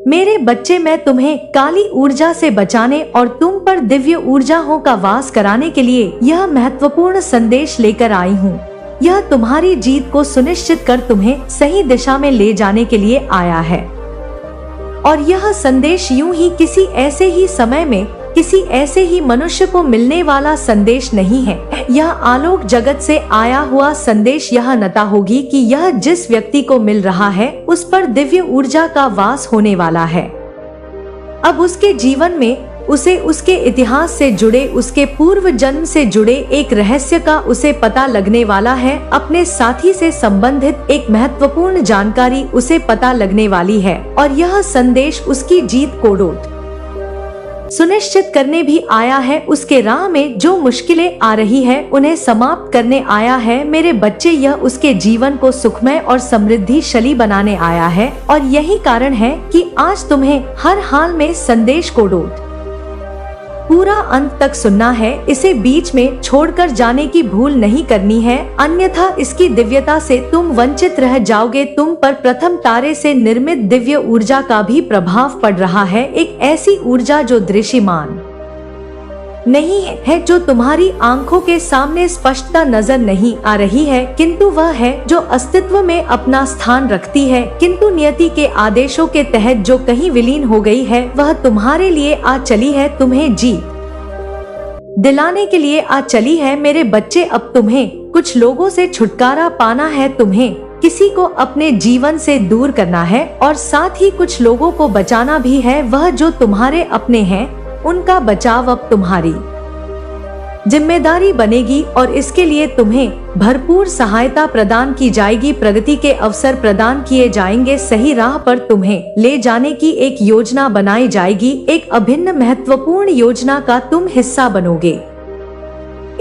मेरे बच्चे, मैं तुम्हें काली ऊर्जा से बचाने और तुम पर दिव्य ऊर्जाओं का वास कराने के लिए यह महत्वपूर्ण संदेश लेकर आई हूँ। यह तुम्हारी जीत को सुनिश्चित कर तुम्हें सही दिशा में ले जाने के लिए आया है। और यह संदेश यूं ही किसी ऐसे ही समय में किसी ऐसे ही मनुष्य को मिलने वाला संदेश नहीं है। यह आलोक जगत से आया हुआ संदेश यह नता होगी कि यह जिस व्यक्ति को मिल रहा है उस पर दिव्य ऊर्जा का वास होने वाला है। अब उसके जीवन में उसे उसके इतिहास से जुड़े, उसके पूर्व जन्म से जुड़े एक रहस्य का उसे पता लगने वाला है। अपने साथी से संबंधित एक महत्वपूर्ण जानकारी उसे पता लगने वाली है और यह संदेश उसकी जीत को सुनिश्चित करने भी आया है। उसके राह में जो मुश्किलें आ रही है उन्हें समाप्त करने आया है। मेरे बच्चे, यह उसके जीवन को सुखमय और समृद्धिशाली बनाने आया है और यही कारण है कि आज तुम्हें हर हाल में संदेश को पूरा अंत तक सुनना है। इसे बीच में छोड़कर जाने की भूल नहीं करनी है, अन्यथा इसकी दिव्यता से तुम वंचित रह जाओगे। तुम पर प्रथम तारे से निर्मित दिव्य ऊर्जा का भी प्रभाव पड़ रहा है, एक ऐसी ऊर्जा जो दृश्यमान नहीं है, जो तुम्हारी आंखों के सामने स्पष्टता नजर नहीं आ रही है, किंतु वह है जो अस्तित्व में अपना स्थान रखती है, किंतु नियति के आदेशों के तहत जो कहीं विलीन हो गई है। वह तुम्हारे लिए आ चली है, तुम्हें जीत दिलाने के लिए आ चली है। मेरे बच्चे, अब तुम्हें कुछ लोगों से छुटकारा पाना है, तुम्हें किसी को अपने जीवन से दूर करना है और साथ ही कुछ लोगों को बचाना भी है। वह जो तुम्हारे अपने हैं उनका बचाव अब तुम्हारी जिम्मेदारी बनेगी और इसके लिए तुम्हें भरपूर सहायता प्रदान की जाएगी। प्रगति के अवसर प्रदान किए जाएंगे, सही राह पर तुम्हें ले जाने की एक योजना बनाई जाएगी। एक अभिन्न महत्वपूर्ण योजना का तुम हिस्सा बनोगे।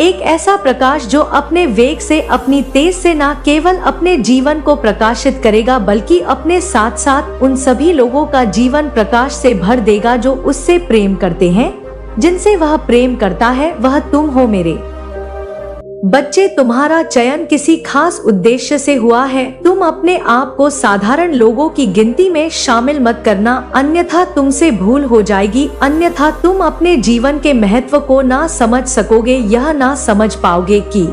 एक ऐसा प्रकाश जो अपने वेग से, अपनी तेज से न केवल अपने जीवन को प्रकाशित करेगा बल्कि अपने साथ साथ उन सभी लोगों का जीवन प्रकाश से भर देगा जो उससे प्रेम करते हैं, जिनसे वह प्रेम करता है। वह तुम हो मेरे बच्चे। तुम्हारा चयन किसी खास उद्देश्य से हुआ है। तुम अपने आप को साधारण लोगों की गिनती में शामिल मत करना, अन्यथा तुमसे भूल हो जाएगी, अन्यथा तुम अपने जीवन के महत्व को ना समझ सकोगे। यह ना समझ पाओगे कि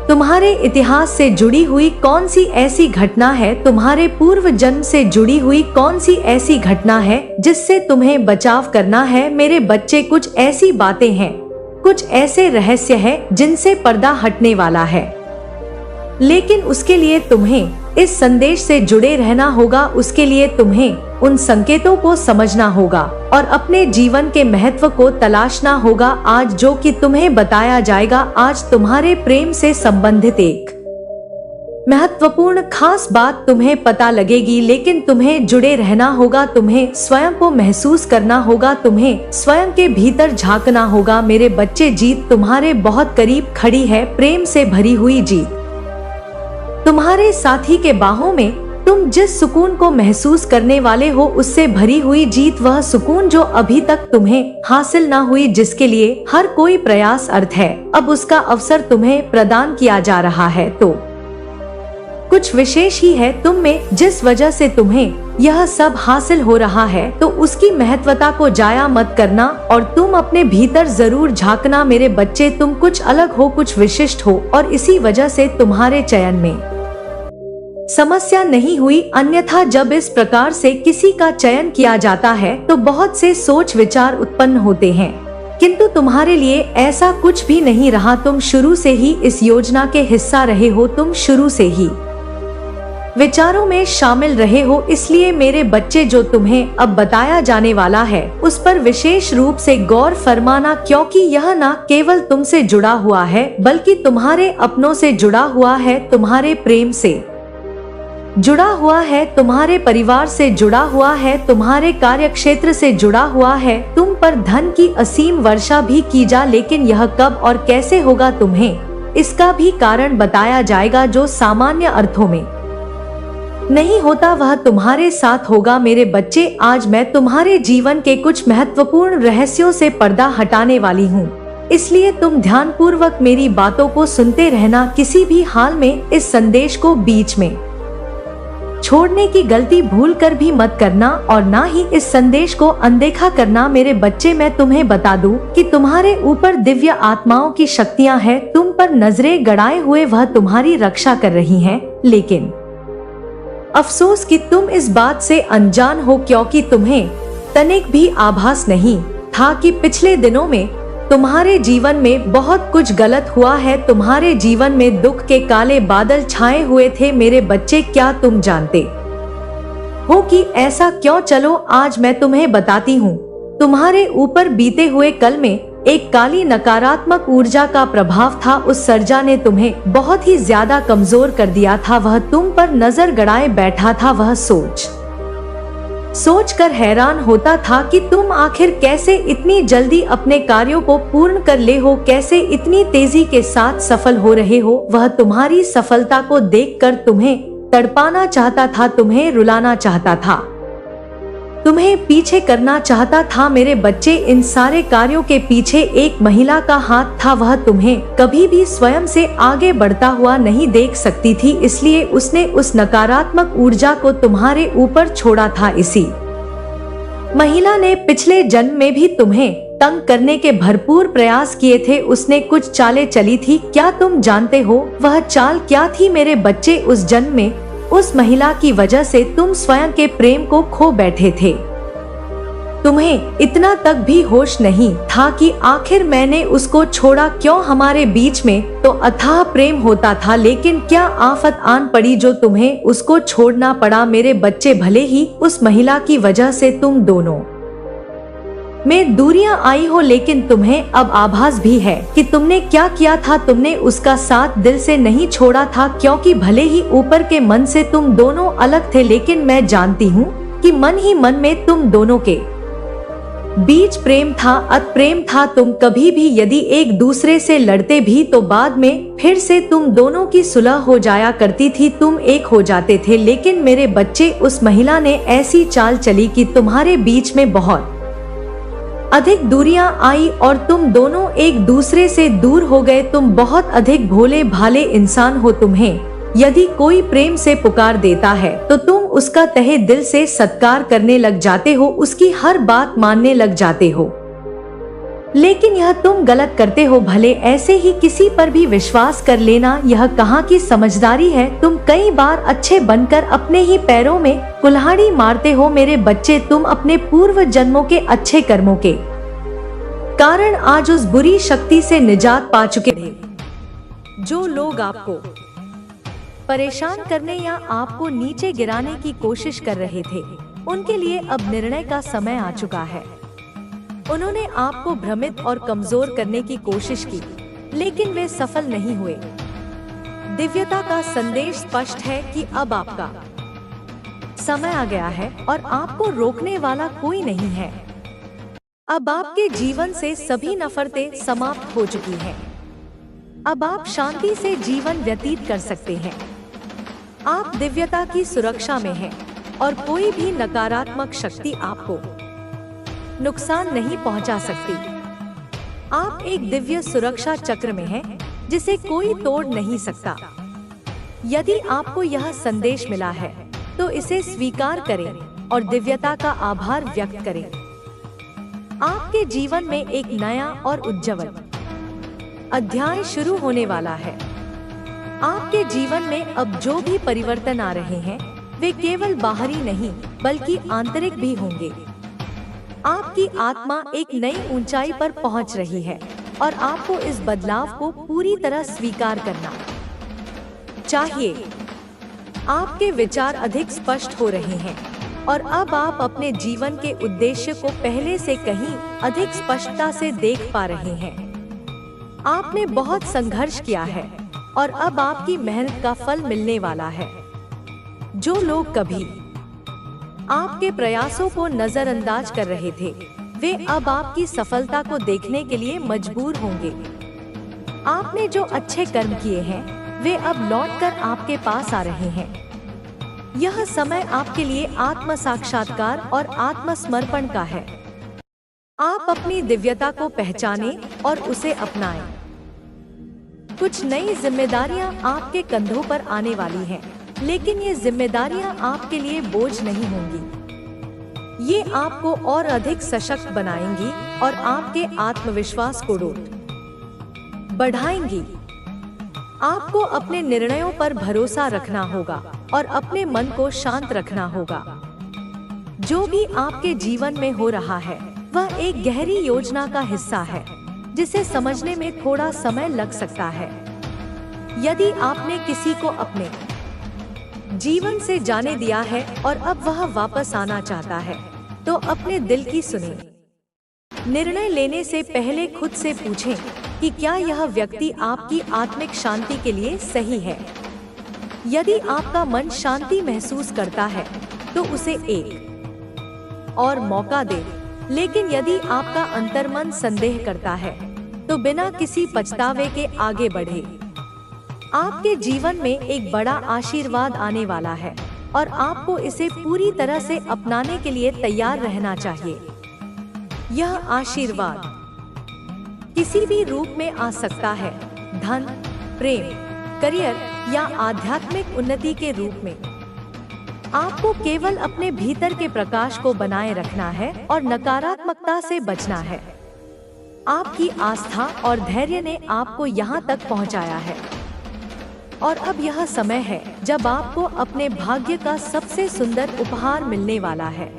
तुम्हारे इतिहास से जुड़ी हुई कौन सी ऐसी घटना है, तुम्हारे पूर्व जन्म से जुड़ी हुई कौन सी ऐसी घटना है जिससे तुम्हें बचाव करना है। मेरे बच्चे, कुछ ऐसी बातें हैं, कुछ ऐसे रहस्य हैं जिनसे पर्दा हटने वाला है, लेकिन उसके लिए तुम्हें इस संदेश से जुड़े रहना होगा। उसके लिए तुम्हें उन संकेतों को समझना होगा और अपने जीवन के महत्व को तलाशना होगा। आज जो कि तुम्हें बताया जाएगा, आज तुम्हारे प्रेम से संबंधित एक महत्वपूर्ण खास बात तुम्हें पता लगेगी, लेकिन तुम्हें जुड़े रहना होगा, तुम्हें स्वयं को महसूस करना होगा, तुम्हें स्वयं के भीतर झांकना होगा। मेरे बच्चे, जीत तुम्हारे बहुत करीब खड़ी है, प्रेम से भरी हुई जीत। तुम्हारे साथी के बाहों में तुम जिस सुकून को महसूस करने वाले हो उससे भरी हुई जीत, वह सुकून जो अभी तक तुम्हें हासिल ना हुई, जिसके लिए हर कोई प्रयास अर्थ है, अब उसका अवसर तुम्हें प्रदान किया जा रहा है। तो कुछ विशेष ही है तुम में, जिस वजह से तुम्हें यह सब हासिल हो रहा है, तो उसकी महत्वता को जाया मत करना और तुम अपने भीतर जरूर झांकना। मेरे बच्चे, तुम कुछ अलग हो, कुछ विशिष्ट हो और इसी वजह से तुम्हारे चयन में समस्या नहीं हुई, अन्यथा जब इस प्रकार से किसी का चयन किया जाता है तो बहुत से सोच विचार उत्पन्न होते हैं, किंतु तुम्हारे लिए ऐसा कुछ भी नहीं रहा। तुम शुरू से ही इस योजना के हिस्सा रहे हो, तुम शुरू से ही विचारों में शामिल रहे हो। इसलिए मेरे बच्चे, जो तुम्हें अब बताया जाने वाला है उस पर विशेष रूप से गौर फरमाना, क्योंकि यह न केवल तुमसे जुड़ा हुआ है बल्कि तुम्हारे अपनों से जुड़ा हुआ है, तुम्हारे प्रेम से जुड़ा हुआ है, तुम्हारे परिवार से जुड़ा हुआ है, तुम्हारे कार्यक्षेत्र से जुड़ा हुआ है। तुम पर धन की असीम वर्षा भी की जा, लेकिन यह कब और कैसे होगा तुम्हें इसका भी कारण बताया जाएगा, जो सामान्य अर्थों में नहीं होता वह तुम्हारे साथ होगा। मेरे बच्चे, आज मैं तुम्हारे जीवन के कुछ महत्वपूर्ण रहस्यों से पर्दा हटाने वाली हूँ, इसलिए तुम ध्यानपूर्वक मेरी बातों को सुनते रहना, किसी भी हाल में इस संदेश को बीच में छोड़ने की गलती भूल कर भी मत करना और ना ही इस संदेश को अनदेखा करना। मेरे बच्चे, मैं तुम्हें बता दूं कि तुम्हारे ऊपर दिव्य आत्माओं की शक्तियां हैं, तुम पर नजरें गड़ाए हुए वह तुम्हारी रक्षा कर रही हैं। लेकिन अफसोस कि तुम इस बात से अनजान हो, क्योंकि तुम्हें तनिक भी आभास नहीं था कि पिछले दिनों में तुम्हारे जीवन में बहुत कुछ गलत हुआ है। तुम्हारे जीवन में दुख के काले बादल छाए हुए थे। मेरे बच्चे, क्या तुम जानते हो कि ऐसा क्यों? चलो आज मैं तुम्हें बताती हूँ। तुम्हारे ऊपर बीते हुए कल में एक काली नकारात्मक ऊर्जा का प्रभाव था। उस सर्जा ने तुम्हें बहुत ही ज्यादा कमजोर कर दिया था। वह तुम पर नजर गड़ाए बैठा था। वह सोच कर हैरान होता था कि तुम आखिर कैसे इतनी जल्दी अपने कार्यों को पूर्ण कर ले हो, कैसे इतनी तेजी के साथ सफल हो रहे हो। वह तुम्हारी सफलता को देखकर तुम्हें तड़पाना चाहता था, तुम्हें रुलाना चाहता था, तुम्हें पीछे करना चाहता था। मेरे बच्चे, इन सारे कार्यों के पीछे एक महिला का हाथ था। वह तुम्हें कभी भी स्वयं से आगे बढ़ता हुआ नहीं देख सकती थी, इसलिए उसने उस नकारात्मक ऊर्जा को तुम्हारे ऊपर छोड़ा था। इसी महिला ने पिछले जन्म में भी तुम्हें तंग करने के भरपूर प्रयास किए थे। उसने कुछ चालें चली थी। क्या तुम जानते हो वह चाल क्या थी? मेरे बच्चे, उस जन्म में उस महिला की वजह से तुम स्वयं के प्रेम को खो बैठे थे। तुम्हें इतना तक भी होश नहीं था कि आखिर मैंने उसको छोड़ा क्यों। हमारे बीच में तो अथाह प्रेम होता था, लेकिन क्या आफत आन पड़ी जो तुम्हें उसको छोड़ना पड़ा। मेरे बच्चे, भले ही उस महिला की वजह से तुम दोनों में दूरियां आई हो, लेकिन तुम्हें अब आभास भी है कि तुमने क्या किया था। तुमने उसका साथ दिल से नहीं छोड़ा था, क्योंकि भले ही ऊपर के मन से तुम दोनों अलग थे, लेकिन मैं जानती हूँ कि मन ही मन में तुम दोनों के बीच प्रेम था, अत प्रेम था। तुम कभी भी यदि एक दूसरे से लड़ते भी तो बाद में फिर से तुम दोनों की सुलह हो जाया करती थी, तुम एक हो जाते थे। लेकिन मेरे बच्चे, उस महिला ने ऐसी चाल चली कि तुम्हारे बीच में बहुत अधिक दूरियां आई और तुम दोनों एक दूसरे से दूर हो गए। तुम बहुत अधिक भोले भाले इंसान हो। तुम्हें यदि कोई प्रेम से पुकार देता है तो तुम उसका तहे दिल से सत्कार करने लग जाते हो, उसकी हर बात मानने लग जाते हो। लेकिन यह तुम गलत करते हो। भले ऐसे ही किसी पर भी विश्वास कर लेना, यह कहाँ की समझदारी है। तुम कई बार अच्छे बनकर अपने ही पैरों में कुल्हाड़ी मारते हो। मेरे बच्चे, तुम अपने पूर्व जन्मों के अच्छे कर्मों के कारण आज उस बुरी शक्ति से निजात पा चुके थे। जो लोग आपको परेशान करने या आपको नीचे गिराने की कोशिश कर रहे थे, उनके लिए अब निर्णय का समय आ चुका है। उन्होंने आपको भ्रमित और कमजोर करने की कोशिश की, लेकिन वे सफल नहीं हुए। दिव्यता का संदेश स्पष्ट है कि अब आपका समय आ गया है और आपको रोकने वाला कोई नहीं है। अब आपके जीवन से सभी नफरतें समाप्त हो चुकी हैं। अब आप शांति से जीवन व्यतीत कर सकते हैं। आप दिव्यता की सुरक्षा में हैं और कोई भी नकारात्मक शक्ति आपको नुकसान नहीं पहुंचा सकती। आप एक दिव्य सुरक्षा चक्र में हैं, जिसे कोई तोड़ नहीं सकता। यदि आपको यह संदेश मिला है तो इसे स्वीकार करें और दिव्यता का आभार व्यक्त करें। आपके जीवन में एक नया और उज्ज्वल अध्याय शुरू होने वाला है। आपके जीवन में अब जो भी परिवर्तन आ रहे हैं, वे केवल बाहरी नहीं बल्कि आंतरिक भी होंगे। आपकी आत्मा एक नई ऊंचाई पर पहुंच रही है और आपको इस बदलाव को पूरी तरह स्वीकार करना चाहिए। आपके विचार अधिक स्पष्ट हो रहे हैं और अब आप अपने जीवन के उद्देश्य को पहले से कहीं अधिक स्पष्टता से देख पा रहे हैं। आपने बहुत संघर्ष किया है और अब आपकी मेहनत का फल मिलने वाला है। जो लोग कभी आपके प्रयासों को नजरअंदाज कर रहे थे, वे अब आपकी सफलता को देखने के लिए मजबूर होंगे। आपने जो अच्छे कर्म किए हैं, वे अब लौटकर आपके पास आ रहे हैं। यह समय आपके लिए आत्म साक्षात्कार और आत्मसमर्पण का है। आप अपनी दिव्यता को पहचानें और उसे अपनाएं। कुछ नई जिम्मेदारियां आपके कंधों पर आने वाली हैं लेकिन ये जिम्मेदारियां आपके लिए बोझ नहीं होंगी। ये आपको और अधिक सशक्त बनाएंगी और आपके आत्मविश्वास को बढ़ाएंगी। आपको अपने निर्णयों पर भरोसा रखना होगा और अपने मन को शांत रखना होगा। जो भी आपके जीवन में हो रहा है वह एक गहरी योजना का हिस्सा है, जिसे समझने में थोड़ा समय लग सकता है। यदि आपने किसी को अपने जीवन से जाने दिया है और अब वह वापस आना चाहता है, तो अपने दिल की सुने। निर्णय लेने से पहले खुद से पूछें कि क्या यह व्यक्ति आपकी आत्मिक शांति के लिए सही है। यदि आपका मन शांति महसूस करता है तो उसे एक और मौका दें, लेकिन यदि आपका अंतर्मन संदेह करता है तो बिना किसी पछतावे के आगे बढ़े। आपके जीवन में एक बड़ा आशीर्वाद आने वाला है और आपको इसे पूरी तरह से अपनाने के लिए तैयार रहना चाहिए। यह आशीर्वाद किसी भी रूप में आ सकता है, धन, प्रेम, करियर या आध्यात्मिक उन्नति के रूप में। आपको केवल अपने भीतर के प्रकाश को बनाए रखना है और नकारात्मकता से बचना है। आपकी आस्था और धैर्य ने आपको यहाँ तक पहुँचाया है और अब यह समय है जब आपको अपने भाग्य का सबसे सुंदर उपहार मिलने वाला है।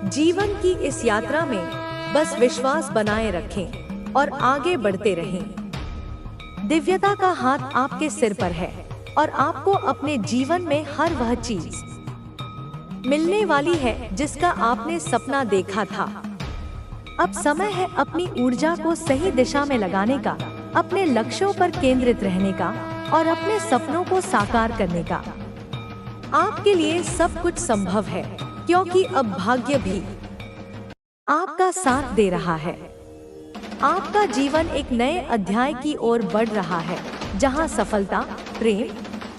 जीवन की इस यात्रा में बस विश्वास बनाए रखें और आगे बढ़ते रहें। दिव्यता का हाथ आपके सिर पर है और आपको अपने जीवन में हर वह चीज मिलने वाली है जिसका आपने सपना देखा था। अब समय है अपनी ऊर्जा को सही दिशा में लगाने का, अपने लक्ष्यों पर केंद्रित रहने का और अपने सपनों को साकार करने का। आपके लिए सब कुछ संभव है, क्योंकि अब भाग्य भी आपका साथ दे रहा है। आपका जीवन एक नए अध्याय की ओर बढ़ रहा है, जहां सफलता, प्रेम,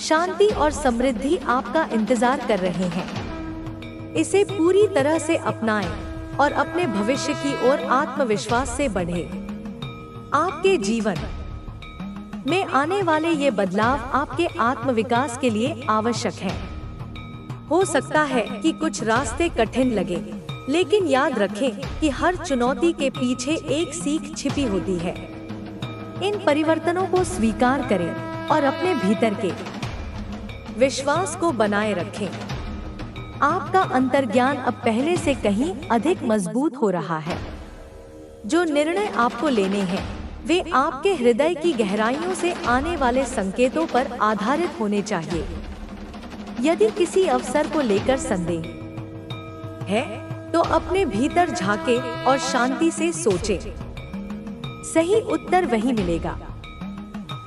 शांति और समृद्धि आपका इंतजार कर रहे हैं। इसे पूरी तरह से अपनाएं और अपने भविष्य की ओर आत्मविश्वास से बढ़े। आपके जीवन में आने वाले ये बदलाव आपके आत्मविकास के लिए आवश्यक हैं। हो सकता है कि कुछ रास्ते कठिन लगे, लेकिन याद रखें कि हर चुनौती के पीछे एक सीख छिपी होती है। इन परिवर्तनों को स्वीकार करें और अपने भीतर के विश्वास को बनाए रखें। आपका अंतर्ज्ञान अब पहले से कहीं अधिक मजबूत हो रहा है। जो निर्णय आपको लेने हैं वे आपके हृदय की गहराइयों से आने वाले संकेतों पर आधारित होने चाहिए। यदि किसी अवसर को लेकर संदेह है तो अपने भीतर झांकें और शांति से सोचें। सही उत्तर वही मिलेगा।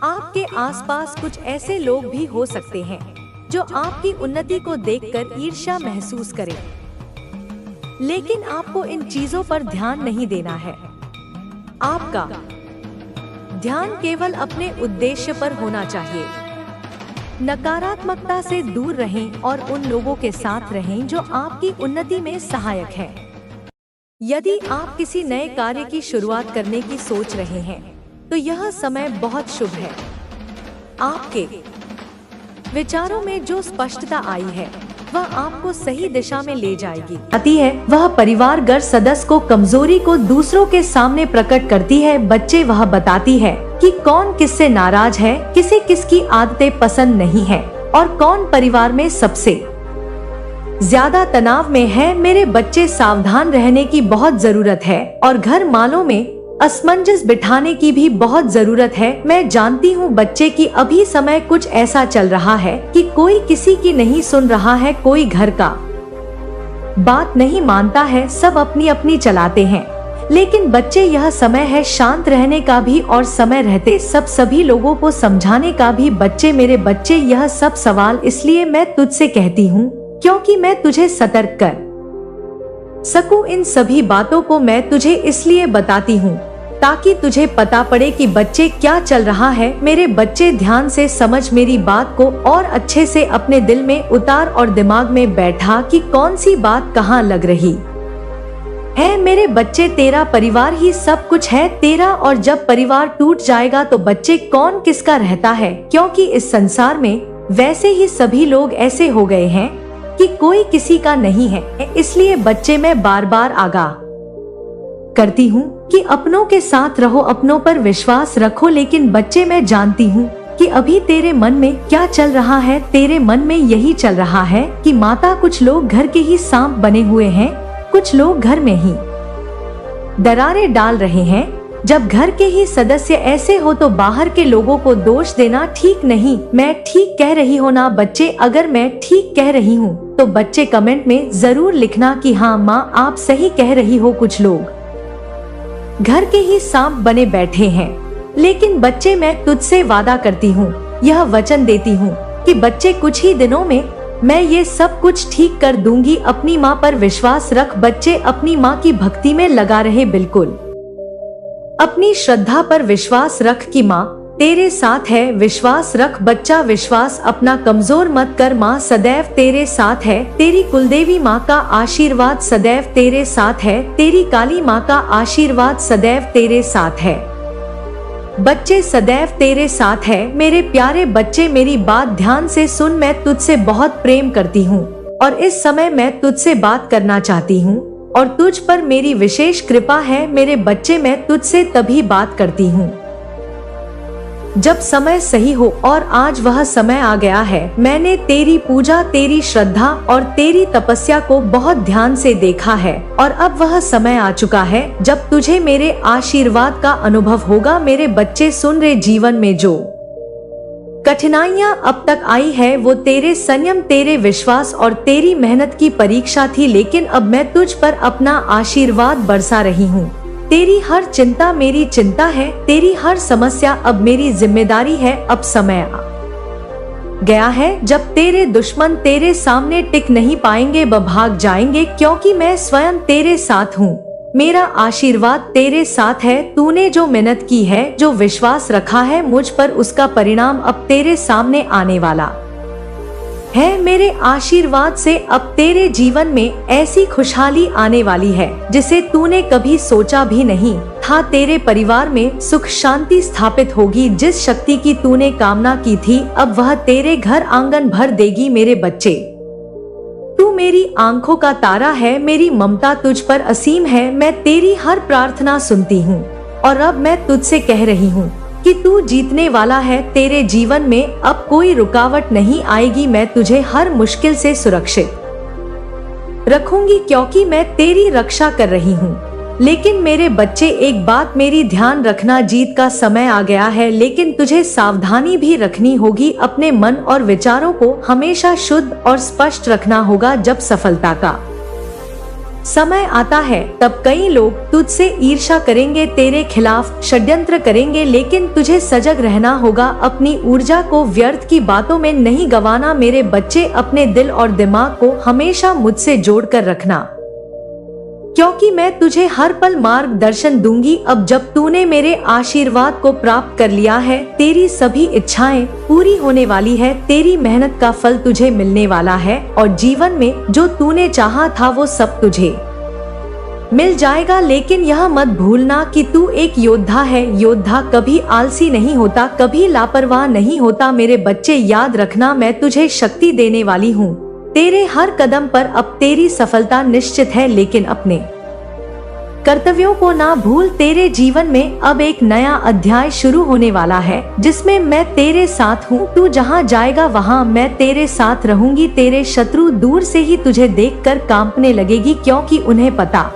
आपके आसपास कुछ ऐसे लोग भी हो सकते हैं जो आपकी उन्नति को देखकर ईर्ष्या महसूस करें, लेकिन आपको इन चीजों पर ध्यान नहीं देना है। आपका ध्यान केवल अपने उद्देश्य पर होना चाहिए। नकारात्मकता से दूर रहें और उन लोगों के साथ रहें जो आपकी उन्नति में सहायक हैं। यदि आप किसी नए कार्य की शुरुआत करने की सोच रहे हैं तो यह समय बहुत शुभ है। आपके विचारों में जो स्पष्टता आई है वह आपको सही दिशा में ले जाएगी। आती है वह परिवारगत सदस्य को कमजोरी को दूसरों के सामने प्रकट करती है। बच्चे वह बताती है कि कौन किससे नाराज है, किसे किसकी आदतें पसंद नहीं है और कौन परिवार में सबसे ज्यादा तनाव में है। मेरे बच्चे, सावधान रहने की बहुत जरूरत है और घर मालों में असमंजस बिठाने की भी बहुत जरूरत है। मैं जानती हूँ बच्चे की अभी समय कुछ ऐसा चल रहा है कि कोई किसी की नहीं सुन रहा है, कोई घर का बात नहीं मानता है, सब अपनी अपनी चलाते हैं। लेकिन बच्चे, यह समय है शांत रहने का भी और समय रहते सभी लोगों को समझाने का भी। बच्चे, मेरे बच्चे, यह सब सवाल इसलिए मैं तुझसे कहती हूँ क्योंकि मैं तुझे सतर्क कर सकूं। इन सभी बातों को मैं तुझे इसलिए बताती हूँ ताकि तुझे पता पड़े कि बच्चे क्या चल रहा है। मेरे बच्चे, ध्यान से समझ मेरी बात को और अच्छे से अपने दिल में उतार और दिमाग में बैठा कि कौन सी बात कहाँ लग रही है। मेरे बच्चे, तेरा परिवार ही सब कुछ है तेरा, और जब परिवार टूट जाएगा तो बच्चे कौन किसका रहता है, क्योंकि इस संसार में वैसे ही सभी लोग ऐसे हो गए हैं कि कोई किसी का नहीं है। इसलिए बच्चे मैं बार बार आगाह करती हूँ कि अपनों के साथ रहो, अपनों पर विश्वास रखो। लेकिन बच्चे मैं जानती हूँ कि अभी तेरे मन में क्या चल रहा है। तेरे मन में यही चल रहा है कि माता, कुछ लोग घर के ही सांप बने हुए हैं, कुछ लोग घर में ही दरारें डाल रहे हैं। जब घर के ही सदस्य ऐसे हो तो बाहर के लोगों को दोष देना ठीक नहीं। मैं ठीक कह रही हूँ ना बच्चे? अगर मैं ठीक कह रही हूँ तो बच्चे कमेंट में जरूर लिखना कि हाँ माँ, आप सही कह रही हो। कुछ लोग घर के ही सांप बने बैठे हैं। लेकिन बच्चे मैं तुझसे वादा करती हूँ, यह वचन देती हूँ कि बच्चे कुछ ही दिनों में मैं ये सब कुछ ठीक कर दूंगी। अपनी माँ पर विश्वास रख बच्चे, अपनी माँ की भक्ति में लगा रहे। बिल्कुल अपनी श्रद्धा पर विश्वास रख कि माँ तेरे साथ है। विश्वास रख बच्चा, विश्वास अपना कमजोर मत कर। माँ सदैव तेरे साथ है। तेरी कुलदेवी माँ का आशीर्वाद सदैव तेरे साथ है। तेरी काली माँ का आशीर्वाद सदैव तेरे साथ है। बच्चे सदैव तेरे साथ है। मेरे प्यारे बच्चे, मेरी बात ध्यान से सुन। मैं तुझसे बहुत प्रेम करती हूँ और इस समय मैं तुझसे बात करना चाहती हूँ और तुझ पर मेरी विशेष कृपा है। मेरे बच्चे मैं तुझसे तभी बात करती हूँ जब समय सही हो, और आज वह समय आ गया है। मैंने तेरी पूजा, तेरी श्रद्धा और तेरी तपस्या को बहुत ध्यान से देखा है और अब वह समय आ चुका है जब तुझे मेरे आशीर्वाद का अनुभव होगा। मेरे बच्चे सुन रहे, जीवन में जो कठिनाइयाँ अब तक आई है वो तेरे संयम, तेरे विश्वास और तेरी मेहनत की परीक्षा थी। लेकिन अब मैं तुझ पर अपना आशीर्वाद बरसा रही हूँ। तेरी हर चिंता मेरी चिंता है, तेरी हर समस्या अब मेरी जिम्मेदारी है। अब समय आ गया है जब तेरे दुश्मन तेरे सामने टिक नहीं पाएंगे, व भाग जाएंगे, क्योंकि मैं स्वयं तेरे साथ हूँ। मेरा आशीर्वाद तेरे साथ है। तूने जो मेहनत की है, जो विश्वास रखा है मुझ पर, उसका परिणाम अब तेरे सामने आने वाला है। मेरे आशीर्वाद से अब तेरे जीवन में ऐसी खुशहाली आने वाली है जिसे तूने कभी सोचा भी नहीं था। तेरे परिवार में सुख शांति स्थापित होगी। जिस शक्ति की तूने कामना की थी अब वह तेरे घर आंगन भर देगी। मेरे बच्चे, तू मेरी आंखों का तारा है। मेरी ममता तुझ पर असीम है। मैं तेरी हर प्रार्थना सुनती हूँ और अब मैं तुझसे कह रही हूँ कि तू जीतने वाला है। तेरे जीवन में अब कोई रुकावट नहीं आएगी। मैं तुझे हर मुश्किल से सुरक्षित रखूंगी क्योंकि मैं तेरी रक्षा कर रही हूँ। लेकिन मेरे बच्चे एक बात मेरी ध्यान रखना, जीत का समय आ गया है लेकिन तुझे सावधानी भी रखनी होगी। अपने मन और विचारों को हमेशा शुद्ध और स्पष्ट रखना होगा। जब सफलता का समय आता है तब कई लोग तुझसे ईर्ष्या करेंगे, तेरे खिलाफ षड्यंत्र करेंगे, लेकिन तुझे सजग रहना होगा। अपनी ऊर्जा को व्यर्थ की बातों में नहीं गंवाना। मेरे बच्चे, अपने दिल और दिमाग को हमेशा मुझसे जोड़कर रखना क्योंकि मैं तुझे हर पल मार्गदर्शन दूंगी। अब जब तूने मेरे आशीर्वाद को प्राप्त कर लिया है, तेरी सभी इच्छाएं पूरी होने वाली है। तेरी मेहनत का फल तुझे मिलने वाला है और जीवन में जो तूने चाहा था वो सब तुझे मिल जाएगा। लेकिन यह मत भूलना कि तू एक योद्धा है। योद्धा कभी आलसी नहीं होता, कभी लापरवाह नहीं होता। मेरे बच्चे याद रखना, मैं तुझे शक्ति देने वाली हूँ। तेरे हर कदम पर अब तेरी सफलता निश्चित है। लेकिन अपने कर्तव्यों को ना भूल। तेरे जीवन में अब एक नया अध्याय शुरू होने वाला है जिसमें मैं तेरे साथ हूँ। तू जहाँ जाएगा वहाँ मैं तेरे साथ रहूंगी। तेरे शत्रु दूर से ही तुझे देखकर कांपने लगेगी क्योंकि उन्हें पता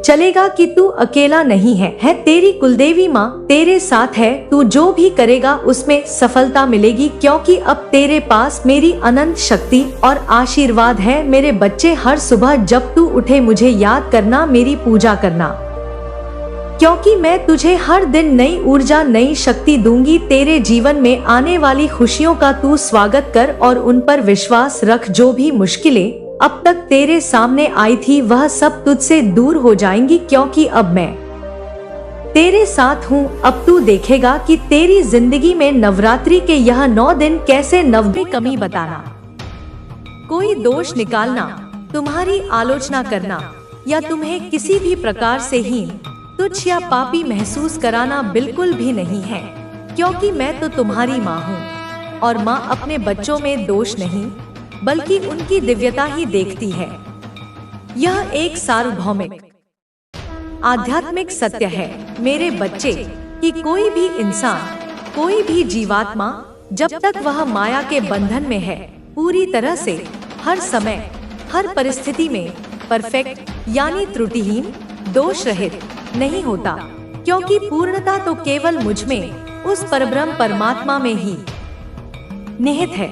चलेगा कि तू अकेला नहीं है। तेरी कुलदेवी माँ तेरे साथ है। तू जो भी करेगा उसमें सफलता मिलेगी क्योंकि अब तेरे पास मेरी अनंत शक्ति और आशीर्वाद है। मेरे बच्चे, हर सुबह जब तू उठे मुझे याद करना, मेरी पूजा करना क्योंकि मैं तुझे हर दिन नई ऊर्जा, नई शक्ति दूंगी। तेरे जीवन में आने वाली खुशियों का तू स्वागत कर और उन पर विश्वास रख। जो भी मुश्किलें अब तक तेरे सामने आई थी वह सब तुझसे दूर हो जाएंगी क्योंकि अब मैं तेरे साथ हूँ। अब तू देखेगा कि तेरी जिंदगी में नवरात्रि के यह 9 दिन कैसे 90 कमी बताना, कोई दोष निकालना, तुम्हारी आलोचना करना या तुम्हें किसी भी प्रकार से हीन, तुच्छ या पापी महसूस कराना बिल्कुल भी नहीं है क्योंकि मैं तो तुम्हारी माँ हूँ और माँ अपने बच्चों में दोष नहीं बल्कि उनकी दिव्यता ही देखती है। यह एक सार्वभौमिक आध्यात्मिक सत्य है मेरे बच्चे, कि कोई भी इंसान, कोई भी जीवात्मा जब तक वह माया के बंधन में है पूरी तरह से, हर समय, हर परिस्थिति में परफेक्ट यानी त्रुटिहीन, दोष रहित नहीं होता, क्योंकि पूर्णता तो केवल मुझ में, उस परब्रह्म परमात्मा में ही निहित है।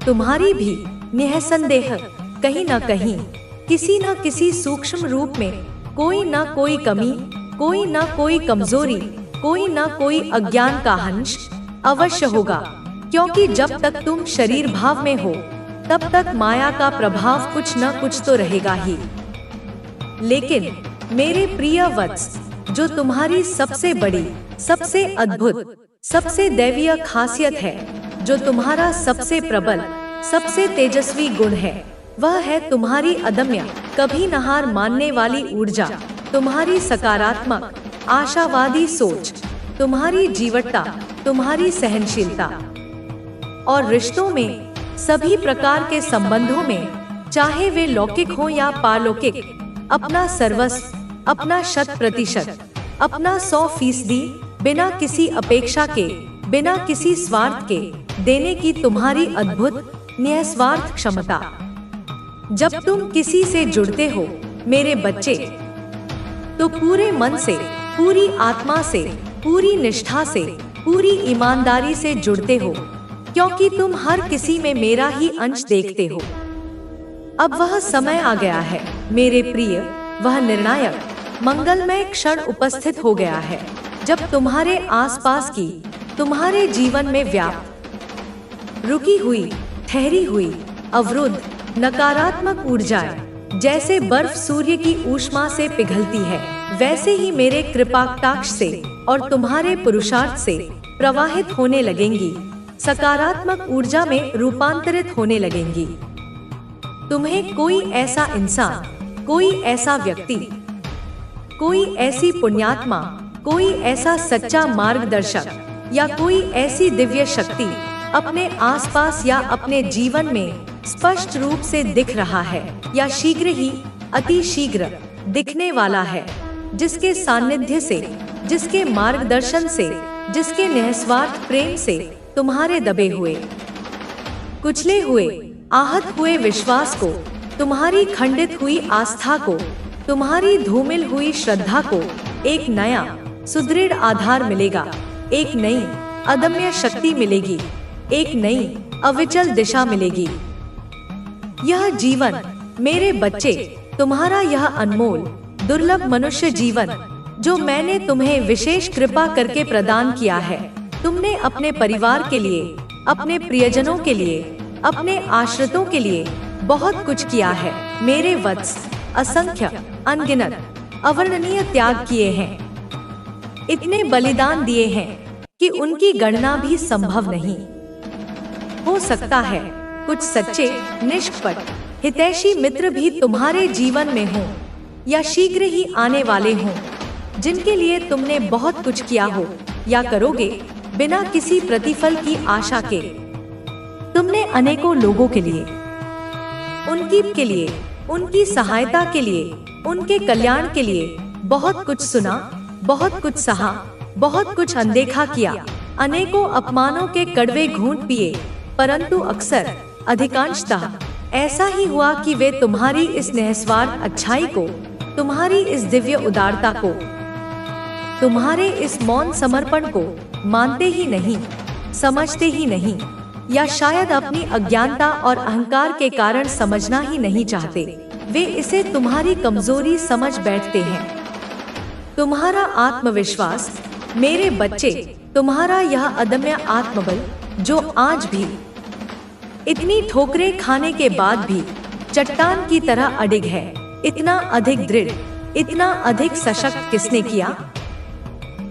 तुम्हारी भी निःसंदेह कहीं न कहीं, किसी न किसी सूक्ष्म रूप में कोई न कोई कमी, कोई न कोई कमजोरी, कोई न कोई अज्ञान का अंश अवश्य होगा, क्योंकि जब तक तुम शरीर भाव में हो तब तक माया का प्रभाव कुछ न कुछ तो रहेगा ही। लेकिन मेरे प्रिय वत्स, जो तुम्हारी सबसे बड़ी, सबसे अद्भुत, सबसे दैवीय खासियत है, जो तुम्हारा सबसे प्रबल, सबसे तेजस्वी गुण है, वह है तुम्हारी अदम्य, कभी न हार मानने वाली ऊर्जा, तुम्हारी सकारात्मक, आशावादी सोच, तुम्हारी जीवटता, तुम्हारी सहनशीलता। और रिश्तों में, सभी प्रकार के संबंधों में, चाहे वे लौकिक हो या पारलौकिक, अपना सर्वस्व, अपना 100%, अपना 100%, बिना किसी अपेक्षा के, बिना किसी स्वार्थ के देने की तुम्हारी अद्भुत निस्वार्थ क्षमता। जब तुम किसी से जुड़ते हो मेरे बच्चे, तो पूरे मन से, पूरी आत्मा से, पूरी निष्ठा से, पूरी ईमानदारी से जुड़ते हो, क्योंकि तुम हर किसी में मेरा ही अंश देखते हो। अब वह समय आ गया है मेरे प्रिय, वह निर्णायक, मंगलमय क्षण उपस्थित हो गया है, जब तुम्हारे आसपास की, तुम्हारे जीवन में व्याप्त, रुकी हुई, ठहरी हुई, अवरुद्ध नकारात्मक ऊर्जाएं जैसे बर्फ सूर्य की ऊष्मा से पिघलती है, वैसे ही मेरे कृपाकटाक्ष से और तुम्हारे पुरुषार्थ से प्रवाहित होने लगेंगी, सकारात्मक ऊर्जा में रूपांतरित होने लगेंगी। तुम्हें कोई ऐसा इंसान, कोई ऐसा व्यक्ति, कोई ऐसी पुण्यात्मा, कोई ऐसा सच्चा मार्गदर्शक या कोई ऐसी दिव्य शक्ति अपने आसपास या अपने जीवन में स्पष्ट रूप से दिख रहा है या शीघ्र ही, अति शीघ्र दिखने वाला है, जिसके सानिध्य से, जिसके मार्गदर्शन से, जिसके निस्वार्थ प्रेम से तुम्हारे दबे हुए, कुचले हुए, आहत हुए विश्वास को, तुम्हारी खंडित हुई आस्था को, तुम्हारी धूमिल हुई श्रद्धा को एक नया सुदृढ़ आधार मिलेगा, एक नई अदम्य शक्ति मिलेगी, एक नई अविचल दिशा मिलेगी। यह जीवन मेरे बच्चे, तुम्हारा यह अनमोल, दुर्लभ मनुष्य जीवन, जो मैंने तुम्हें विशेष कृपा करके प्रदान किया है, तुमने अपने परिवार के लिए, अपने प्रियजनों के लिए, अपने आश्रितों के लिए बहुत कुछ किया है मेरे वत्स, असंख्य, अनगिनत, अवर्णनीय त्याग किए हैं, इतने बलिदान दिए हैं कि उनकी गणना भी संभव नहीं। हो सकता है कुछ सच्चे, निष्कपट, हितैषी मित्र भी तुम्हारे जीवन में हों या शीघ्र ही आने वाले हों, जिनके लिए तुमने बहुत कुछ किया हो या करोगे बिना किसी प्रतिफल की आशा के। तुमने अनेकों लोगों के लिए, उनकी सहायता के लिए, उनके कल्याण के लिए बहुत कुछ सुना, बहुत कुछ सहा, बहुत कुछ अनदेखा किया, अनेकों अपमानों के कड़वे घूंट पिए, परंतु अक्सर, अधिकांशतः ऐसा ही हुआ कि वे तुम्हारी इस निस्वार्थ अच्छाई को, तुम्हारी इस दिव्य उदारता को, तुम्हारे इस मौन समर्पण को मानते ही नहीं, समझते ही नहीं, या शायद अपनी अज्ञानता और अहंकार के कारण समझना ही नहीं चाहते। वे इसे तुम्हारी कमजोरी समझ बैठते हैं। तुम्हारा आत्मविश्वास मेरे बच्चे, तुम्हारा यह अदम्य आत्मबल, जो आज भी इतनी ठोकरें खाने के बाद भी चट्टान की तरह अडिग है, इतना अधिक दृढ़, इतना अधिक सशक्त किसने किया?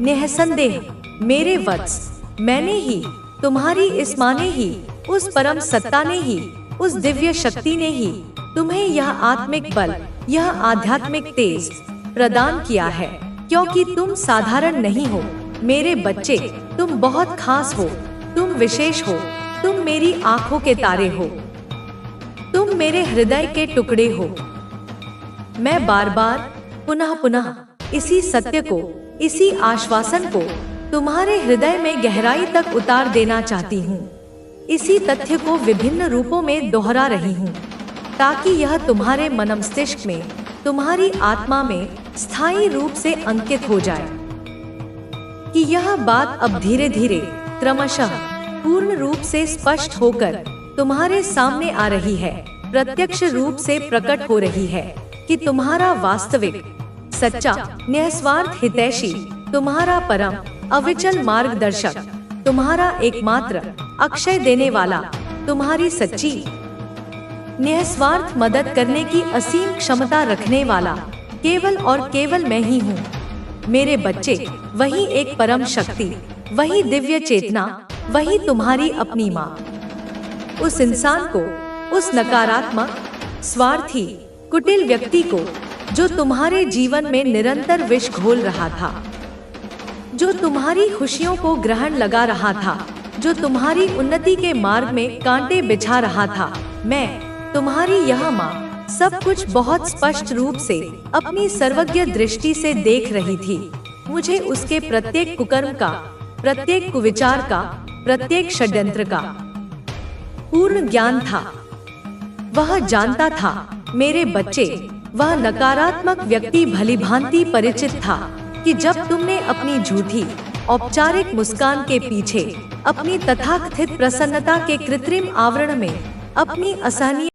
निःसंदेह मेरे वत्स, मैंने ही, तुम्हारी इस माँ ने ही, उस परम सत्ता ने ही, उस दिव्य शक्ति ने ही तुम्हें यह आत्मिक बल, यह आध्यात्मिक तेज प्रदान किया है, क्योंकि तुम साधारण नहीं हो मेरे बच्चे, तुम बहुत खास हो, तुम विशेष हो, तुम मेरी आंखों के तारे हो, तुम मेरे हृदय के टुकड़े हो। मैं बार बार पुनः पुनः इसी सत्य को, इसी आश्वासन को तुम्हारे हृदय में गहराई तक उतार देना चाहती हूँ। इसी तथ्य को विभिन्न रूपों में दोहरा रही हूँ, ताकि यह तुम्हारे मनमस्तिष्क में, तुम्हारी आत्मा में स्थायी रूप से अंकित हो जाए कि यह बात अब धीरे धीरे क्रमशः पूर्ण रूप से स्पष्ट होकर तुम्हारे सामने आ रही है, प्रत्यक्ष रूप से प्रकट हो रही है कि तुम्हारा वास्तविक, सच्चा, निस्वार्थ हितैषी, तुम्हारा परम अविचल मार्गदर्शक, तुम्हारा एकमात्र अक्षय देने वाला, तुम्हारी सच्ची निस्वार्थ मदद करने की असीम क्षमता रखने वाला केवल और केवल मैं ही हूँ। मेरे बच्चे, वही एक परम शक्ति, वही दिव्य चेतना, वही तुम्हारी अपनी माँ। उस इंसान को, उस नकारात्मक, स्वार्थी, कुटिल व्यक्ति को जो तुम्हारे जीवन में निरंतर विष घोल रहा था, जो तुम्हारी खुशियों को ग्रहण लगा रहा था, जो तुम्हारी उन्नति के मार्ग में कांटे बिछा रहा था, मैं तुम्हारी यह माँ सब कुछ बहुत स्पष्ट रूप से अपनी सर्वज्ञ दृष्टि से देख रही थी। मुझे उसके प्रत्येक कुकर्म का, प्रत्येक कुविचार का, प्रत्येक षड्यंत्र का पूर्ण ज्ञान था। वह जानता था मेरे बच्चे, वह नकारात्मक व्यक्ति भलीभांति परिचित था कि जब तुमने अपनी झूठी औपचारिक मुस्कान के पीछे, अपनी तथाकथित प्रसन्नता के कृत्रिम आवरण में अपनी असहनीय